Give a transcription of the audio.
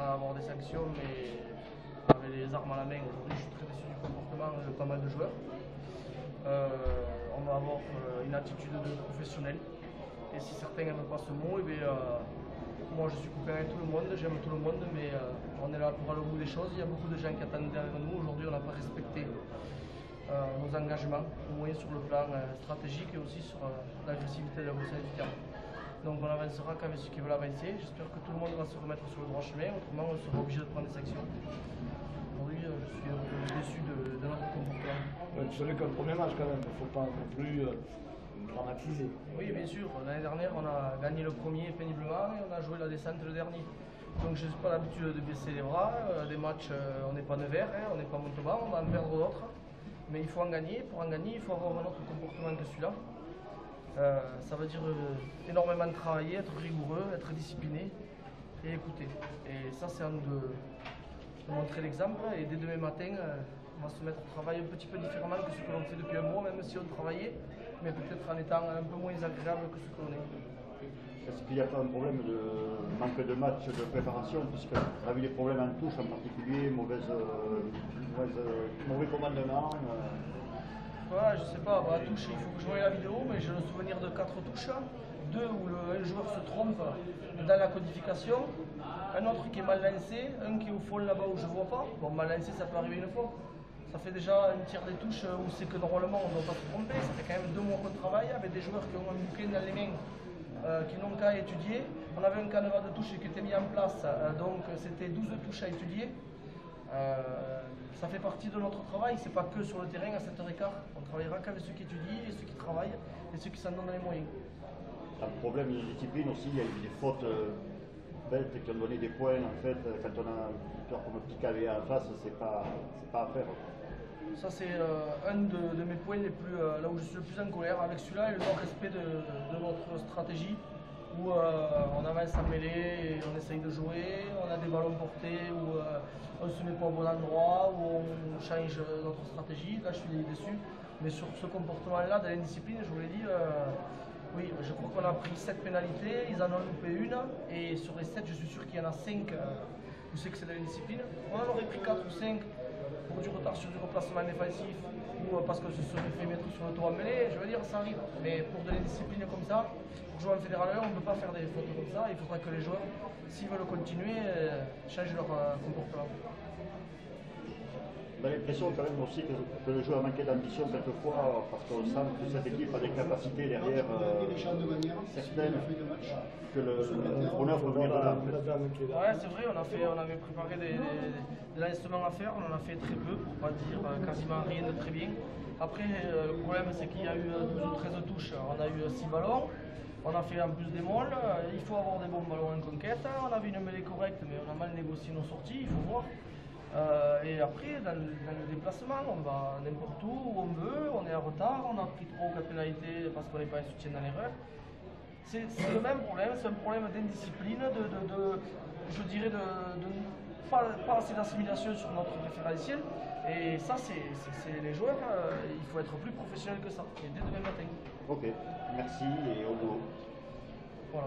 à avoir des sanctions, mais avec les armes à la main, aujourd'hui je suis très déçu du comportement de pas mal de joueurs. On va avoir une attitude de professionnel. Et si certains n'aiment pas ce mot, moi je suis copain avec tout le monde, j'aime tout le monde, mais on est là pour aller au bout des choses. Il y a beaucoup de gens qui attendent derrière nous. Aujourd'hui, on n'a pas respecté nos engagements, au moins sur le plan stratégique et aussi sur l'agressivité de la boxe du terrain. Donc on avancera qu'avec ceux qui veulent avancer. J'espère que tout le monde va se remettre sur le droit chemin, autrement on sera obligé de prendre des sanctions. Aujourd'hui, je suis un peu déçu de notre comportement. Ce n'est qu'un premier match quand même, il ne faut pas non plus dramatiser. Oui, bien sûr. L'année dernière, on a gagné le premier péniblement et on a joué la descente le dernier. Donc je n'ai pas l'habitude de baisser les bras. Des matchs, on n'est pas Nevers, on n'est pas Montauban, on va en perdre d'autres. Mais il faut en gagner. Pour en gagner, il faut avoir un autre comportement que celui-là. Ça veut dire énormément travailler, être rigoureux, être discipliné et écouter. Et ça, c'est à nous de montrer l'exemple. Et dès demain matin, on va se mettre au travail un petit peu différemment que ce que l'on fait depuis un mois, même si on travaillait, mais peut-être en étant un peu moins agréable que ce que l'on est. Est-ce qu'il n'y a pas un problème de manque de match, de préparation, puisque on a vu des problèmes en touche en particulier, mauvais commandement Voilà, je sais pas, à touche, il faut que je voie la vidéo, mais j'ai le souvenir de 4 touches, 2 où un joueur se trompe dans la codification, un autre qui est mal lancé, un qui est au fond là-bas où je vois pas. Bon, mal lancé, ça peut arriver une fois. Ça fait déjà un tiers des touches où c'est que normalement on ne doit pas se tromper. Ça fait quand même 2 mois qu'on travaille avec des joueurs qui ont un bouquin dans les mains, qui n'ont qu'à étudier. On avait un canevas de touches qui était mis en place, donc c'était 12 touches à étudier. Ça fait partie de notre travail, c'est pas que sur le terrain à 7h15. On travaillera qu'avec ceux qui étudient et ceux qui travaillent et ceux qui s'en donnent les moyens. Un problème de discipline aussi, il y a eu des fautes bêtes qui ont donné des points en fait. Quand on a un victoire comme le petit cavé en face, c'est pas à faire. Ça c'est un de mes points les plus, là où je suis le plus en colère avec celui-là et le non-respect de notre stratégie où on avance en mêlée et on essaye de jouer, on a des ballons portés, où on ne se met pas au bon endroit, où on change notre stratégie. Là je suis déçu, mais sur ce comportement-là de l'indiscipline, je vous l'ai dit, oui, je crois qu'on a pris 7 pénalités, ils en ont loupé une, et sur les 7, je suis sûr qu'il y en a 5 où c'est que c'est de l'indiscipline. On en aurait pris 4 ou 5 pour du retard sur du replacement défensif ou parce qu'on se serait fait mettre sur le toit mêlé, je veux dire, ça arrive. Mais pour de l'indiscipline comme ça, pour jouer en fédéral 1, on ne peut pas faire des fautes comme ça. Il faudra que les joueurs, s'ils veulent continuer, changent leur comportement. On a l'impression quand même aussi que le jeu a manqué d'ambition quelquefois, parce qu'on sent que cette équipe a des capacités derrière certaines, que le bonheur peut venir de là. Ouais, c'est vrai, on avait préparé des lancements à faire, on en a fait très peu, pour pas dire quasiment rien de très bien. Après, le problème c'est qu'il y a eu 12 ou 13 touches, on a eu 6 ballons. On a fait en plus des molles, il faut avoir des bons ballons en conquête, on avait une mêlée correcte mais on a mal négocié nos sorties, il faut voir. Et après, dans le déplacement, on va n'importe où on veut, on est en retard, on a pris 3 ou 4 pénalités parce qu'on n'est pas un soutien dans l'erreur. C'est le même problème, c'est un problème d'indiscipline, je dirais pas assez d'assimilation sur notre référentiel. Et ça, c'est les joueurs, il faut être plus professionnel que ça, et dès demain matin. Ok, merci et au boulot. Voilà.